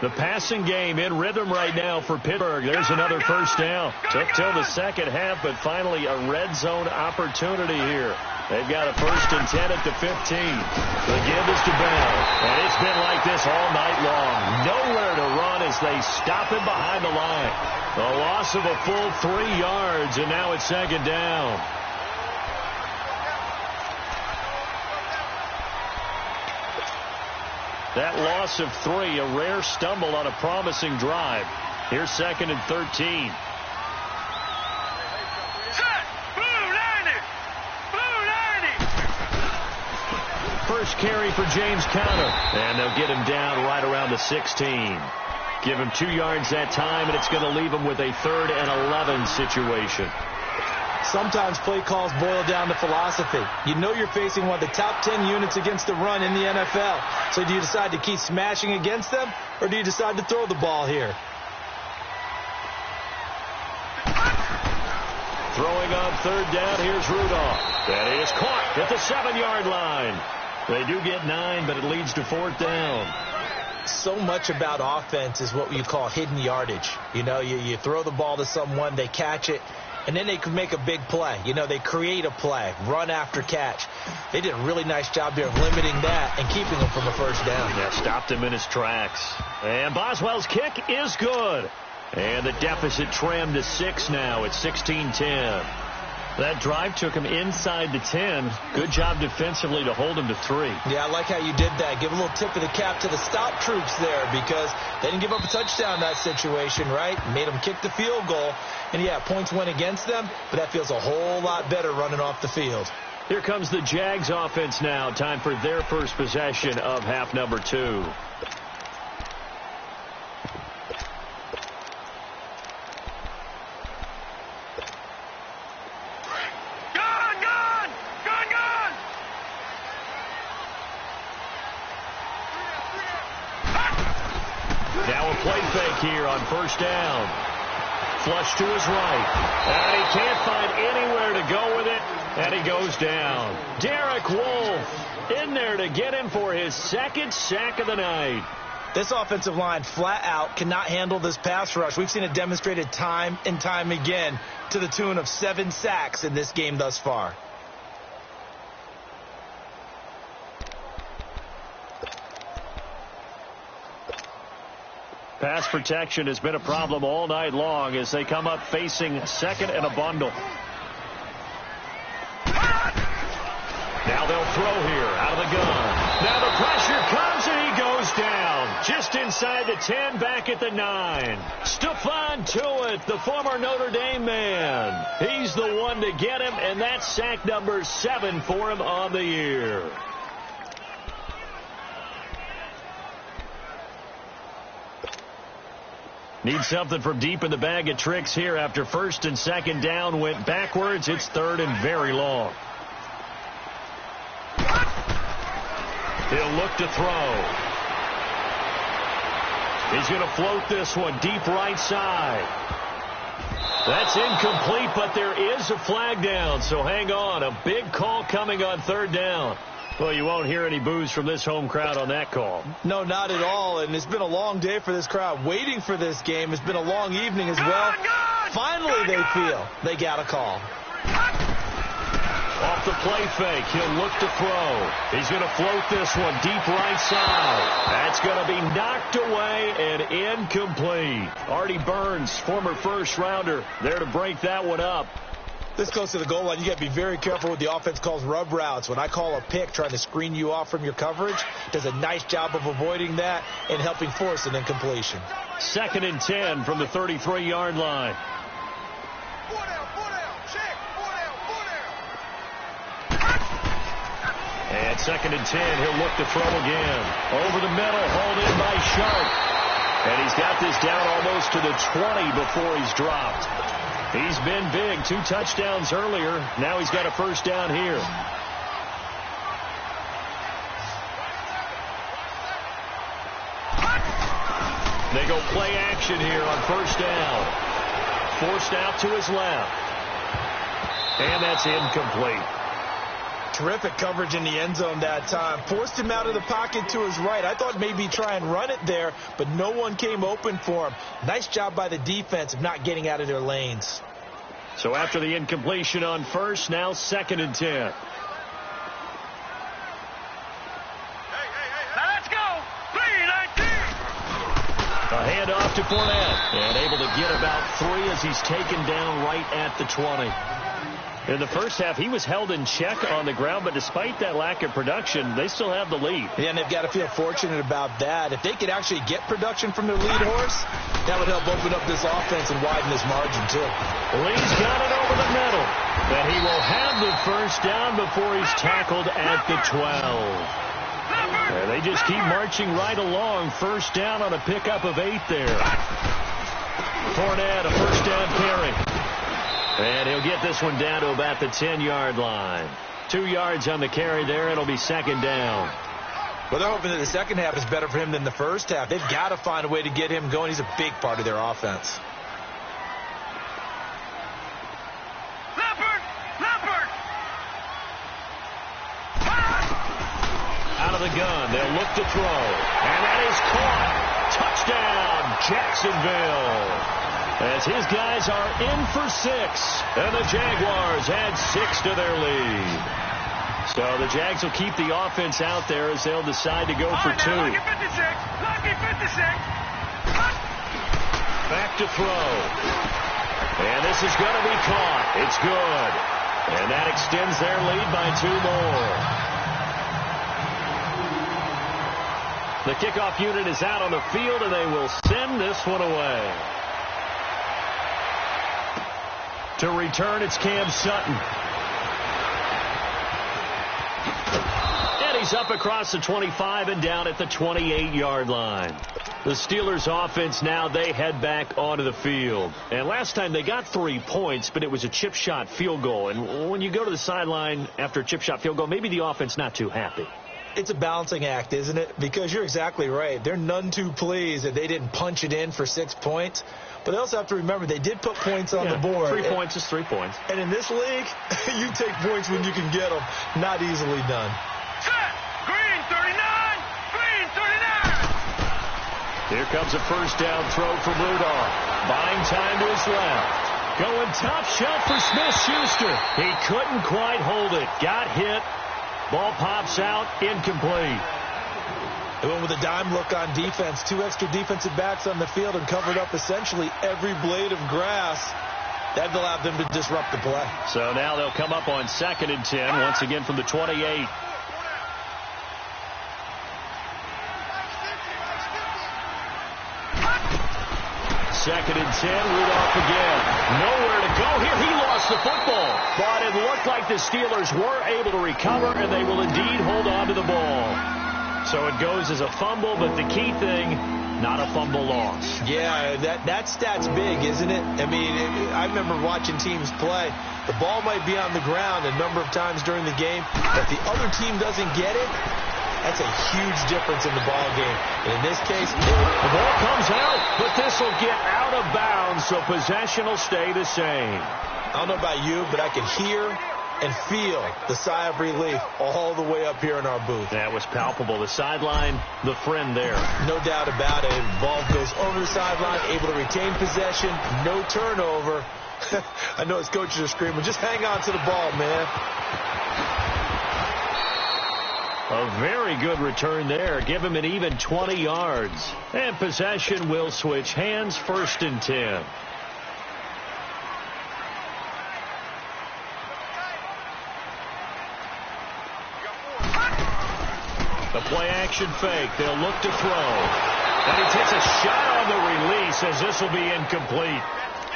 The passing game in rhythm right now for Pittsburgh. There's another first down. Took till the second half, but finally a red zone opportunity here. They've got a 1st and 10 at the 15. The give is to Bell. And it's been like this all night long. Nowhere to run as they stop him behind the line. A loss of a full 3 yards, and now it's 2nd down. That loss of 3, a rare stumble on a promising drive. Here's 2nd and 13. Set. Blue 90. Blue 90. First carry for James Conner. And they'll get him down right around the 16. Give him 2 yards that time, and it's going to leave him with a 3rd and 11 situation. Sometimes play calls boil down to philosophy. You know you're facing one of the top 10 units against the run in the NFL. So do you decide to keep smashing against them, or do you decide to throw the ball here? Throwing on 3rd down, here's Rudolph. And he is caught at the 7-yard line. They do get 9, but it leads to 4th down. So much about offense is what you call hidden yardage. You know, you throw the ball to someone, they catch it, and then they can make a big play. You know, they create a play, run after catch. They did a really nice job there of limiting that and keeping him from a first down. Yeah, stopped him in his tracks. And Boswell's kick is good. And the deficit trimmed to 6 now at 16-10. That drive took him inside the 10. Good job defensively to hold him to 3. Yeah, I like how you did that. Give a little tip of the cap to the stop troops there, because they didn't give up a touchdown in that situation, right? Made them kick the field goal. And, yeah, points went against them, but that feels a whole lot better running off the field. Here comes the Jags offense now. Time for their first possession of half number 2. Now a play fake here on first down. Flush to his right. And he can't find anywhere to go with it. And he goes down. Derek Wolfe in there to get him for his 2nd sack of the night. This offensive line flat out cannot handle this pass rush. We've seen it demonstrated time and time again to the tune of 7 sacks in this game thus far. Pass protection has been a problem all night long as they come up facing 2nd and a bundle. Now they'll throw here out of the gun. Now the pressure comes and he goes down. Just inside the 10, back at the 9. Stephon Tuitt, the former Notre Dame man. He's the one to get him, and that's sack number 7 for him on the year. Need something from deep in the bag of tricks here after 1st and 2nd down went backwards. It's 3rd and very long. He'll look to throw. He's going to float this one deep right side. That's incomplete, but there is a flag down, so hang on. A big call coming on 3rd down. Well, you won't hear any boos from this home crowd on that call. No, not at all, and it's been a long day for this crowd waiting for this game. It's been a long evening as well. Finally, they feel they got a call. Off the play fake, he'll look to throw. He's going to float this one deep right side. That's going to be knocked away and incomplete. Artie Burns, former first-rounder, there to break that one up. This goes to the goal line. You got to be very careful with the offense calls rub routes. When I call a pick trying to screen you off from your coverage, does a nice job of avoiding that and helping force an incompletion. 2nd and 10 from the 33-yard line. And 2nd and 10, he'll look to throw again. Over the middle, hauled in by Sharp. And he's got this down almost to the 20 before he's dropped. He's been big. 2 touchdowns earlier. Now he's got a first down here. They go play action here on first down. Forced out to his left. And that's incomplete. Terrific coverage in the end zone that time. Forced him out of the pocket to his right. I thought maybe try and run it there, but no one came open for him. Nice job by the defense of not getting out of their lanes. So after the incompletion on first, now 2nd and 10. Now let's go. 3-19. A handoff to Fournette. And able to get about 3 as he's taken down right at the 20. In the first half, he was held in check on the ground, but despite that lack of production, they still have the lead. Yeah, and they've got to feel fortunate about that. If they could actually get production from their lead horse, that would help open up this offense and widen this margin, too. Lee's got it over the middle. But he will have the first down before he's tackled at the 12. And they just keep marching right along. First down on a pickup of 8 there. Fournette, a first down carry. And he'll get this one down to about the 10-yard line. 2 yards on the carry there. It'll be 2nd down. Well, they're hoping that the second half is better for him than the first half. They've got to find a way to get him going. He's a big part of their offense. Leopard! Out of the gun. They'll look to throw. And that is caught. Touchdown, Jacksonville. As his guys are in for 6, and the Jaguars add 6 to their lead. So the Jags will keep the offense out there as they'll decide to go for 2. Lucky 56. Lucky 56. Back to throw. And this is going to be caught. It's good. And that extends their lead by 2 more. The kickoff unit is out on the field, and they will send this one away. To return, it's Cam Sutton. And he's up across the 25 and down at the 28-yard line. The Steelers offense now, they head back onto the field. And last time they got 3 points, but it was a chip shot field goal. And when you go to the sideline after a chip shot field goal, maybe the offense not too happy. It's a balancing act, isn't it? Because you're exactly right. They're none too pleased that they didn't punch it in for 6 points. But they also have to remember they did put points on the board. 3 points is 3 points. And in this league, you take points when you can get them. Not easily done. Set. Green 39. Green 39. Here comes a first down throw from Rudolph. Buying time to his left. Going top shelf for Smith-Schuster. He couldn't quite hold it. Got hit. Ball pops out. Incomplete. They went with a dime look on defense. 2 extra defensive backs on the field and covered up essentially every blade of grass. That allowed them to disrupt the play. So now they'll come up on 2nd and 10, once again from the 28. Second and 10, Rudolph again. Nowhere to go here. He lost the football. But it looked like the Steelers were able to recover, and they will indeed hold on to the ball. So it goes as a fumble, but the key thing, not a fumble loss. Yeah, that stat's big, isn't it? I mean, I remember watching teams play. The ball might be on the ground a number of times during the game, but if the other team doesn't get it, that's a huge difference in the ball game. And in this case, the ball comes out, but this will get out of bounds, so possession will stay the same. I don't know about you, but I can hear and feel the sigh of relief all the way up here in our booth. That was palpable. The sideline, the friend there. No doubt about it. Ball goes over the sideline, able to retain possession, no turnover. I know his coaches are screaming, just hang on to the ball, man. A very good return there. Give him an even 20 yards. And possession will switch hands, 1st and 10. The play-action fake. They'll look to throw. And he takes a shot on the release as this will be incomplete.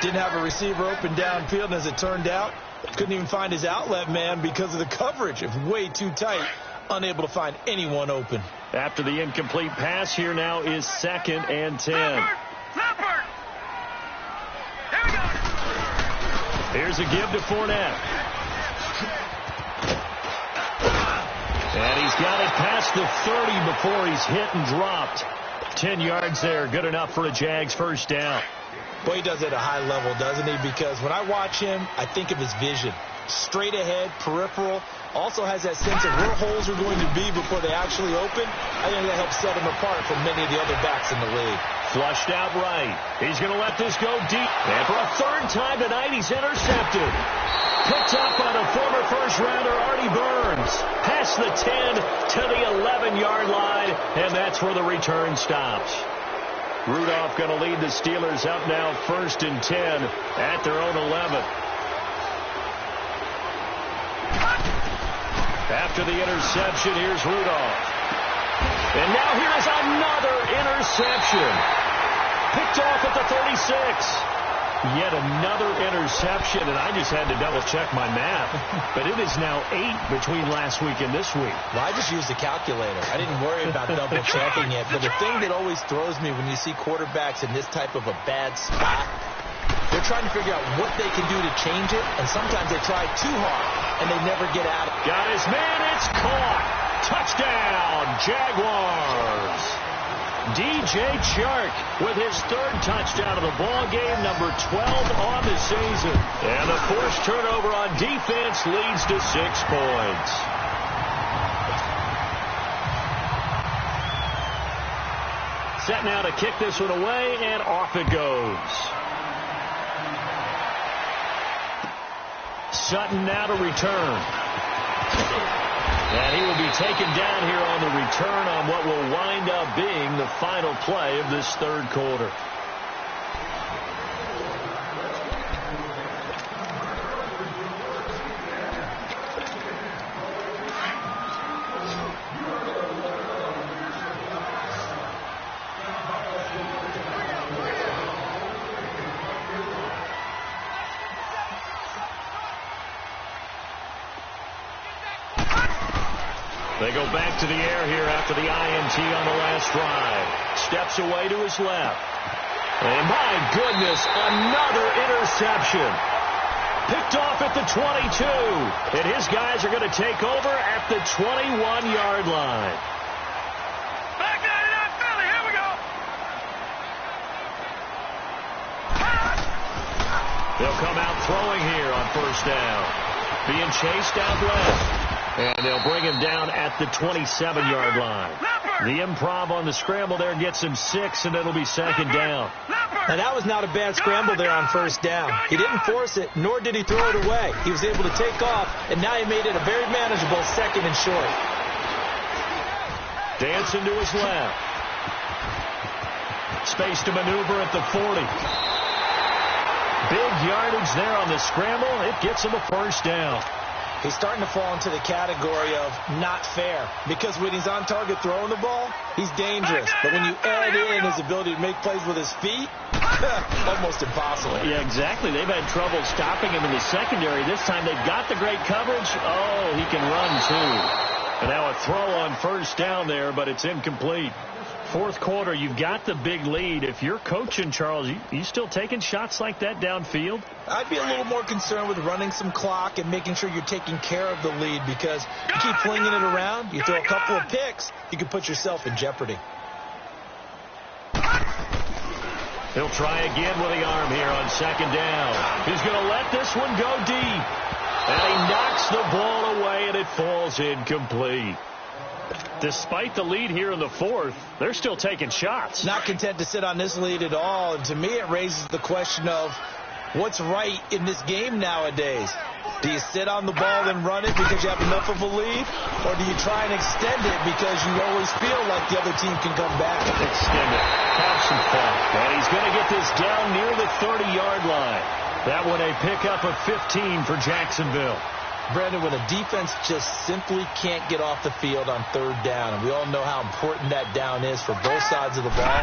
Didn't have a receiver open downfield, and as it turned out, couldn't even find his outlet man because of the coverage. It's way too tight unable to find anyone open. After the incomplete pass, here now is 2nd and 10. Leopard! Here we go! Here's a give to Fournette. And he's got it past the 30 before he's hit and dropped. 10 yards there, good enough for a Jags first down. Boy, he does it at a high level, doesn't he? Because when I watch him, I think of his vision. Straight ahead, peripheral, also has that sense of where holes are going to be before they actually open. I think that helps set him apart from many of the other backs in the league. Flushed out right. He's going to let this go deep. And for a third time tonight, he's intercepted. Picked up on a former first-rounder, Artie Burns. Past the 10 to the 11-yard line, and that's where the return stops. Rudolph going to lead the Steelers up now 1st and 10 at their own 11. After the interception, here's Rudolph. And now here is another interception. Picked off at the 36. Yet another interception, and I just had to double-check my math. But it is now 8 between last week and this week. Well, I just used a calculator. I didn't worry about double-checking it. But the thing that always throws me when you see quarterbacks in this type of a bad spot, they're trying to figure out what they can do to change it, and sometimes they try too hard, and they never get out of it. Got his man, it's caught. Touchdown, Jaguars. DJ Chark with his 3rd touchdown of the ball game, number 12 on the season. And the forced turnover on defense leads to 6 points. Set now to kick this one away, and off it goes. Sutton now to return. And he will be taken down here on the return on what will wind up being the final play of this 3rd quarter. They go back to the air here after the INT on the last drive. Steps away to his left. And my goodness, another interception. Picked off at the 22. And his guys are going to take over at the 21-yard line. Back 99 Philly, here we go. They'll come out throwing here on first down. Being chased out left. And they'll bring him down at the 27-yard line. The improv on the scramble there gets him 6, and it'll be 2nd down. And that was not a bad scramble there on first down. He didn't force it, nor did he throw it away. He was able to take off, and now he made it a very manageable 2nd and short. Dancing to his left. Space to maneuver at the 40. Big yardage there on the scramble. It gets him a first down. He's starting to fall into the category of not fair, because when he's on target throwing the ball, he's dangerous. But when you add in his ability to make plays with his feet, almost impossible. Yeah, exactly. They've had trouble stopping him in the secondary. This time they've got the great coverage. Oh, he can run too. And now a throw on first down there, but it's incomplete. 4th quarter, you've got the big lead. If you're coaching, Charles, you still taking shots like that downfield? I'd be a little more concerned with running some clock and making sure you're taking care of the lead, because you keep flinging it around, you throw a couple of picks, you can put yourself in jeopardy. He'll try again with the arm here on 2nd down. He's going to let this one go deep. And he knocks the ball away, and it falls incomplete. Despite the lead here in the 4th, they're still taking shots. Not content to sit on this lead at all. And to me, it raises the question of what's right in this game nowadays. Do you sit on the ball and run it because you have enough of a lead? Or do you try and extend it because you always feel like the other team can come back? Extend it. Have some fun. And he's going to get this down near the 30-yard line. That one a pickup of 15 for Jacksonville. Brandon, when a defense just simply can't get off the field on 3rd down, and we all know how important that down is for both sides of the ball,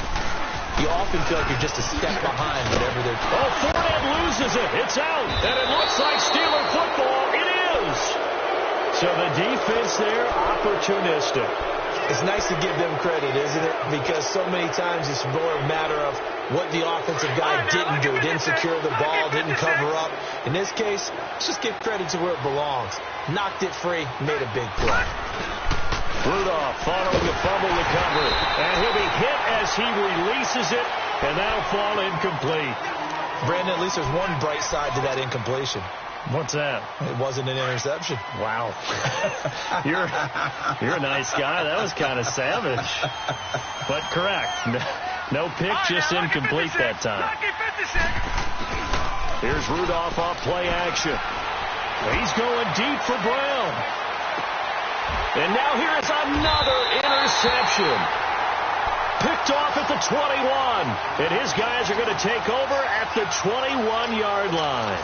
you often feel like you're just a step behind whatever they're... Oh, Fournette loses it. It's out. And it looks like Steeler football. It is. So the defense there, opportunistic. It's nice to give them credit, isn't it? Because so many times it's more a matter of what the offensive guy didn't do. Didn't secure the ball, didn't cover up. In this case, let's just give credit to where it belongs. Knocked it free, made a big play. Rudolph following the fumble recovery. And he'll be hit as he releases it, and that'll fall incomplete. Brandon, at least there's one bright side to that incompletion. What's that? It wasn't an interception. Wow. You're a nice guy. That was kind of savage. But correct. No pick, just incomplete that time. Here's Rudolph off play action. He's going deep for Brown. And now here is another interception. Picked off at the 21. And his guys are going to take over at the 21-yard line.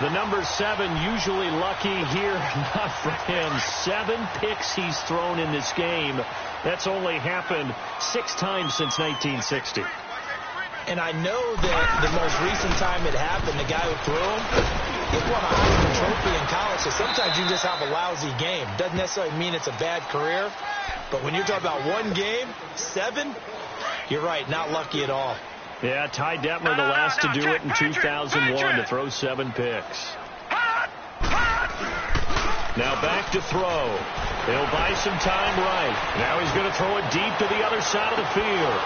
The number 7 usually lucky here. Not for him. 7 picks he's thrown in this game. That's only happened 6 times since 1960. And I know that the most recent time it happened, the guy who threw him, he won a Heisman Trophy in college. So sometimes you just have a lousy game. Doesn't necessarily mean it's a bad career. But when you're talking about one game, 7, you're right, not lucky at all. Yeah, Ty Detmer, the last to do it in 2001, to throw 7 picks. Now back to throw. He'll buy some time right. Now he's going to throw it deep to the other side of the field.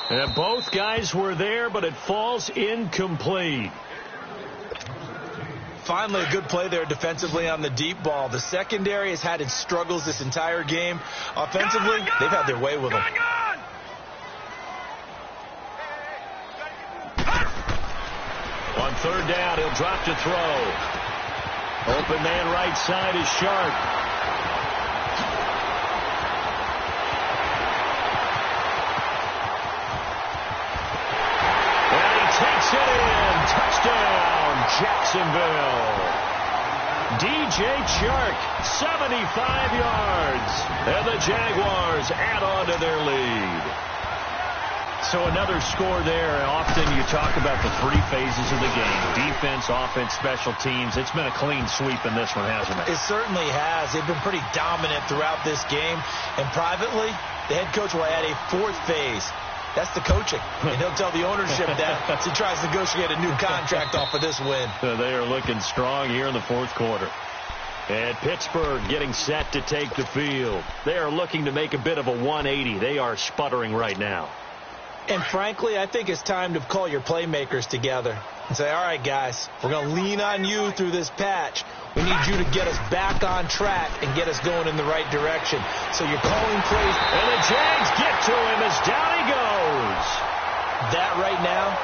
And both guys were there, but it falls incomplete. Finally, a good play there defensively on the deep ball. The secondary has had its struggles this entire game. Offensively, they've had their way with them. On third down, he'll drop to throw. Open man right side is Sharp. And he takes it in. Touchdown, Jacksonville. DJ Chark, 75 yards. And the Jaguars add on to their lead. So another score there. Often you talk about the 3 phases of the game. Defense, offense, special teams. It's been a clean sweep in this one, hasn't it? It certainly has. They've been pretty dominant throughout this game. And privately, the head coach will add a 4th phase. That's the coaching. And he'll tell the ownership that as he tries to negotiate a new contract off of this win. So they are looking strong here in the 4th quarter. And Pittsburgh getting set to take the field. They are looking to make a bit of a 180. They are sputtering right now. And frankly, I think it's time to call your playmakers together and say, all right, guys, we're going to lean on you through this patch. We need you to get us back on track and get us going in the right direction. So you're calling plays. And the Jags get to him as down he goes. That right now,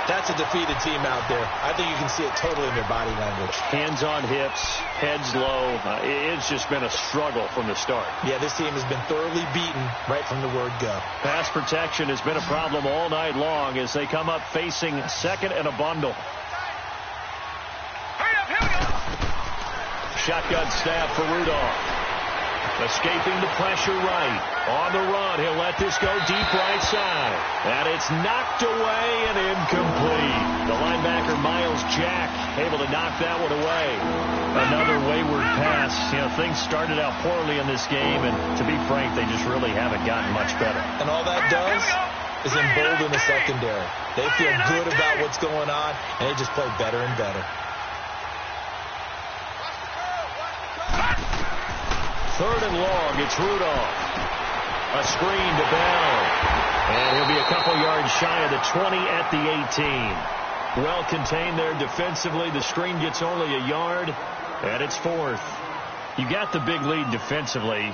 that's a defeated team out there. I think you can see it totally in their body language. Hands on hips, heads low. It's just been a struggle from the start. Yeah, this team has been thoroughly beaten right from the word go. Pass protection has been a problem all night long as they come up facing second and a bundle. Shotgun snap for Rudolph. Escaping the pressure right. On the run, he'll let this go deep right side. And it's knocked away and incomplete. The linebacker, Miles Jack, able to knock that one away. Another wayward pass. You know, things started out poorly in this game, and to be frank, they just really haven't gotten much better. And all that does is embolden the secondary. They feel good about what's going on, and they just play better and better. Third and long, it's Rudolph. A screen to Bell. And he'll be a couple yards shy of the 20 at the 18. Well contained there defensively. The screen gets only a yard, and it's 4th. You got the big lead defensively.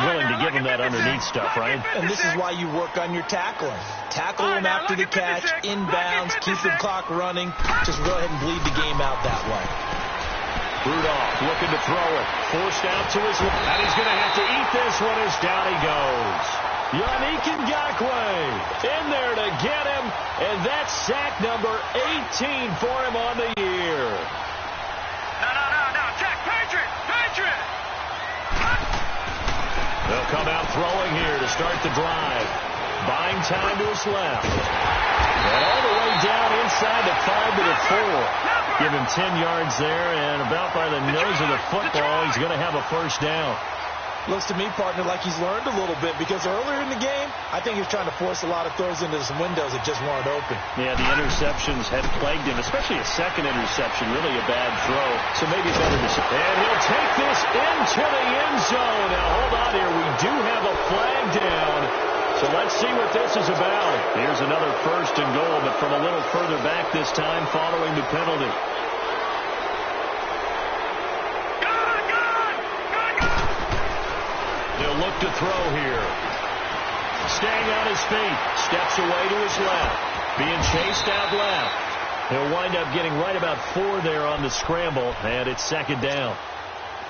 Willing to give him that underneath stuff, right? And this is why you work on your tackling. Tackle him after the catch, inbounds, keep the clock running. Just go ahead and bleed the game out that way. Rudolph looking to throw it. Forced out to his left. And he's going to have to eat this one as down he goes. Yannick Ngakoue in there to get him. And that's sack number 18 for him on the year. No. Jack, Patriot. They'll come out throwing here to start the drive. Buying time to his left. And all the way down inside inside the 5 to the 4. Give him 10 yards there, and about by the nose of the football, he's going to have a first down. Looks to me, partner, like he's learned a little bit, because earlier in the game, I think he was trying to force a lot of throws into some windows that just weren't open. Yeah, the interceptions had plagued him, especially a second interception, really a bad throw. So maybe better to... And he'll take this into the end zone. Now, hold on here. We do have a flag down. So let's see what this is about. Here's another first and goal, but from a little further back this time following the penalty. He'll look to throw here. Staying on his feet. Steps away to his left. Being chased out left. He'll wind up getting right about 4 there on the scramble, and it's second down.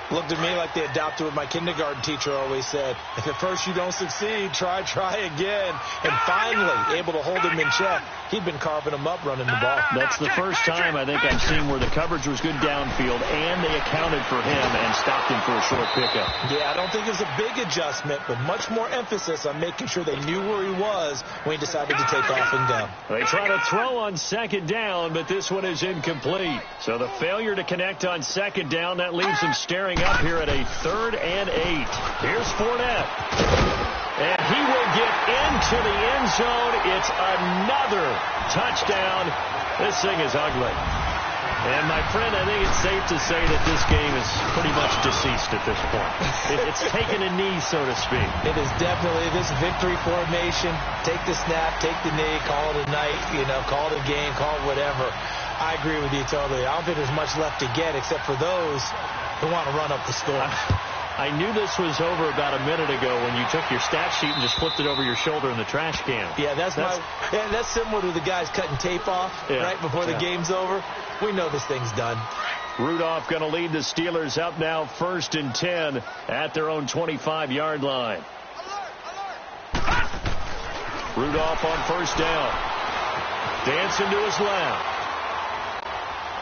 Looked at me like they adopted what my kindergarten teacher always said. If at first you don't succeed, try again. And finally, able to hold him in check. He'd been carving him up running the ball. That's the first time I think I've seen where the coverage was good downfield, and they accounted for him and stopped him for a short pickup. Yeah, I don't think it was a big adjustment, but much more emphasis on making sure they knew where he was when he decided to take off and go. They try to throw on second down, but this one is incomplete. So the failure to connect on second down, that leaves him staring up here at a 3rd and 8. Here's Fournette. And he will get into the end zone. It's another touchdown. This thing is ugly. And, my friend, I think it's safe to say that this game is pretty much deceased at this point. It's taken a knee, so to speak. It is definitely this victory formation. Take the snap, take the knee, call it a night, call it a game, call it whatever. I agree with you totally. I don't think there's much left to get except for those who want to run up the score. I knew this was over about a minute ago when you took your stat sheet and just flipped it over your shoulder in the trash can. Yeah, that's similar to the guys cutting tape off right before the game's over. We know this thing's done. Rudolph going to lead the Steelers up now 1st and 10 at their own 25-yard line. Rudolph on first down. Dancing to his left.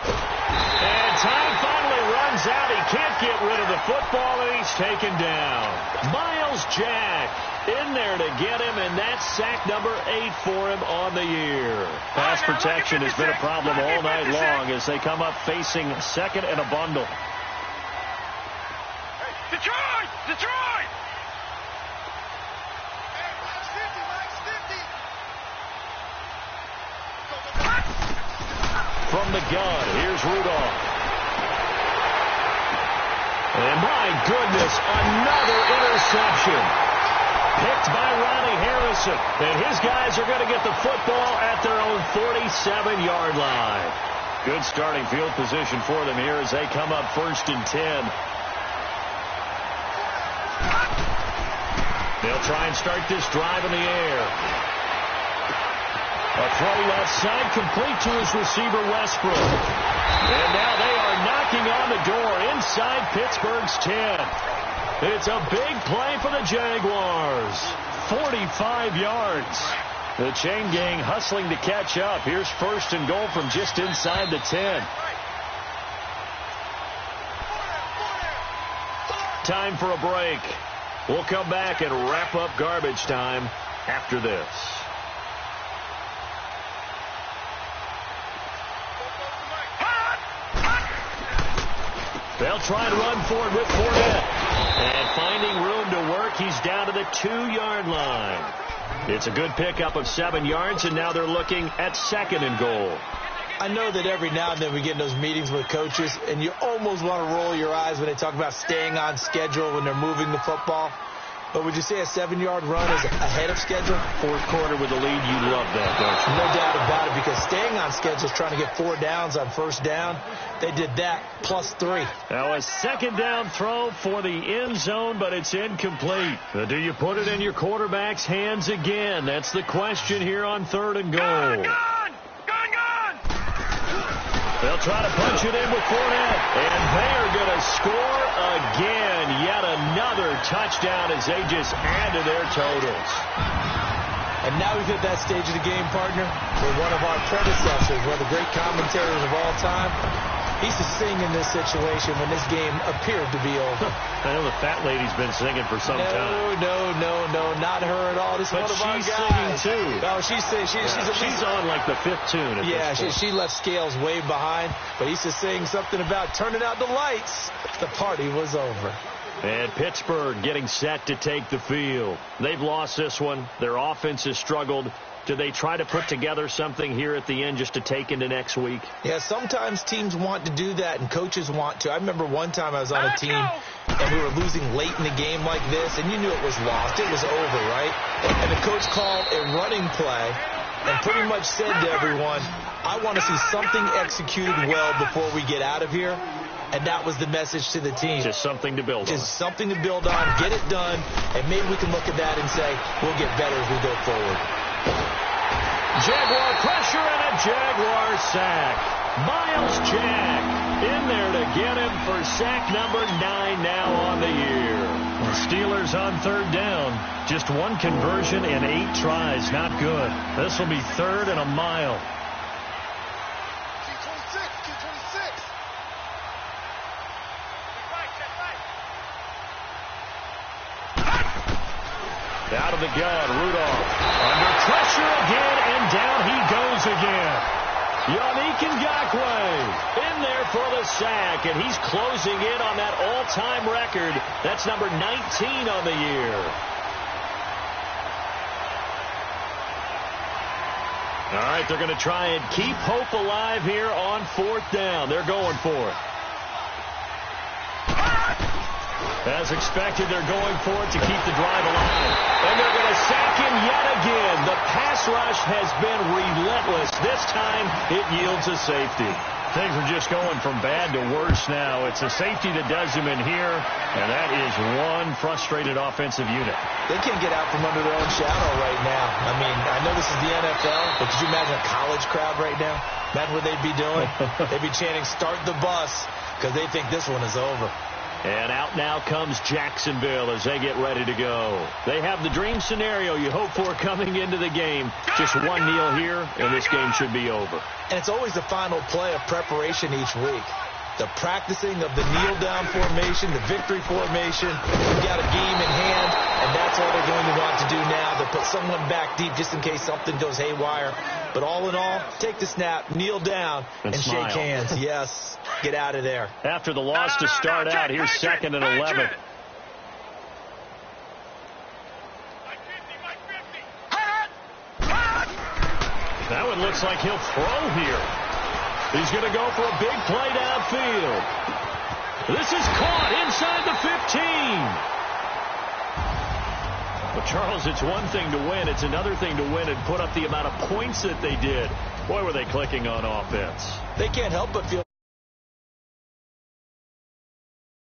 And time finally runs out. He can't get rid of the football, and he's taken down. Miles Jack in there to get him, and that's sack number 8 for him on the year. Pass protection has been a problem all night long as they come up facing second and a bundle. Detroit! Detroit! From the gun, here's Rudolph. And my goodness, another interception. Picked by Ronnie Harrison. And his guys are going to get the football at their own 47-yard line. Good starting field position for them here as they come up 1st and 10. They'll try and start this drive in the air. A throw left side complete to his receiver, Westbrook. And now they are knocking on the door inside Pittsburgh's 10. It's a big play for the Jaguars. 45 yards. The chain gang hustling to catch up. Here's 1st and goal from just inside the 10. Time for a break. We'll come back and wrap up garbage time after this. They'll try and run forward with Fournette. And finding room to work, he's down to the 2-yard line. It's a good pickup of 7 yards, and now they're looking at 2nd and goal. I know that every now and then we get in those meetings with coaches, and you almost want to roll your eyes when they talk about staying on schedule when they're moving the football. But would you say a 7-yard run is ahead of schedule? 4th quarter with the lead, you love that, don't you? No doubt about it, because staying on schedule is trying to get 4 downs on first down. They did that plus 3. Now a 2nd down throw for the end zone, but it's incomplete. Do you put it in your quarterback's hands again? That's the question here on 3rd and goal. Gun! They'll try to punch it in with Fournette. And they are going to score again. Yet another touchdown as they just add to their totals. And now we've hit that stage of the game, partner, where one of our predecessors, one of the great commentators of all time, He used to sing in this situation when this game appeared to be over. I know the fat lady's been singing for some time. No, not her at all. This is one of our guys. But she's singing, too. No, she's singing. She's on like the fifth tune. She left Scales way behind, but he used to sing something about turning out the lights. The party was over. And Pittsburgh getting set to take the field. They've lost this one. Their offense has struggled. Do they try to put together something here at the end just to take into next week? Yeah, sometimes teams want to do that, and coaches want to. I remember one time I was on a team, and we were losing late in the game like this, and you knew it was lost. It was over, right? And the coach called a running play and pretty much said to everyone, I want to see something executed well before we get out of here. And that was the message to the team. Just something to build on. Just something to build on, get it done, and maybe we can look at that and say, we'll get better as we go forward. Jaguar pressure and a Jaguar sack. Miles Jack in there to get him for sack number 9 now on the year. The Steelers on third down. Just one conversion in 8 tries. Not good. This will be 3rd and a mile. Out of the gun, Rudolph. Under pressure again, and down he goes again. Yannick Ngakoue in there for the sack, and he's closing in on that all-time record. That's number 19 on the year. All right, they're going to try and keep hope alive here on 4th down. They're going for it. As expected, they're going for it to keep the drive alive. And they're going to sack him yet again. The pass rush has been relentless. This time, it yields a safety. Things are just going from bad to worse now. It's a safety that does him in here, and that is one frustrated offensive unit. They can't get out from under their own shadow right now. I mean, I know this is the NFL, but could you imagine a college crowd right now? Imagine what they'd be doing. They'd be chanting, start the bus, because they think this one is over. And out now comes Jacksonville as they get ready to go. They have the dream scenario you hope for coming into the game. Just one kneel here, and this game should be over. And it's always the final play of preparation each week. The practicing of the kneel-down formation, the victory formation. We've got a game in hand, and that's all they're going to want to do now. They'll put someone back deep just in case something goes haywire. But all in all, take the snap, kneel down, and shake hands. Yes, get out of there. After the loss to start out, here's 2nd and 11. That one looks like he'll throw here. He's going to go for a big play downfield. This is caught inside the 15. Well, Charles, it's one thing to win. It's another thing to win and put up the amount of points that they did. Boy, were they clicking on offense. They can't help but feel